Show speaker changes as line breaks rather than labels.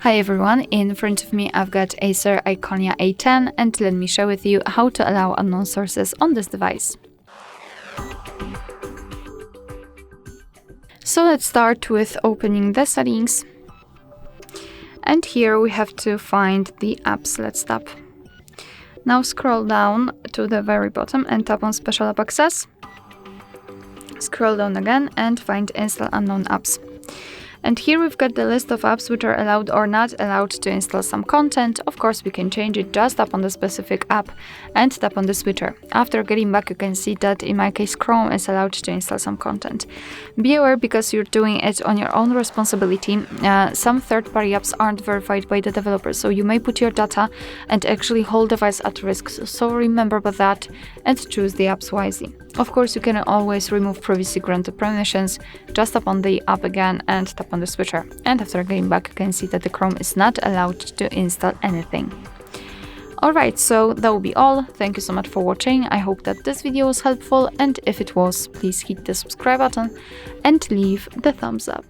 Hi everyone, in front of me I've got ACER Iconia A10 and let me share with you how to allow unknown sources on this device. So let's start with opening the settings. And here we have to find the apps. Let's tap. Now scroll down to the very bottom and tap on Special App Access. Scroll down again and find Install Unknown Apps. And here we've got the list of apps which are allowed or not allowed to install some content. Of course, we can change it. Just tap on the specific app and tap on the switcher. After getting back, you can see that in my case, Chrome is allowed to install some content. Be aware, because you're doing it on your own responsibility, some third-party apps aren't verified by the developer, so you may put your data and actually whole device at risk. So remember about that and choose the apps wisely. Of course, you can always remove previously granted permissions. Just tap on the app again and tap on the switcher. And after getting back, you can see that the Chrome is not allowed to install anything. Alright, so that will be all. Thank you so much for watching. I hope that this video was helpful, and if it was, please hit the subscribe button and leave the thumbs up.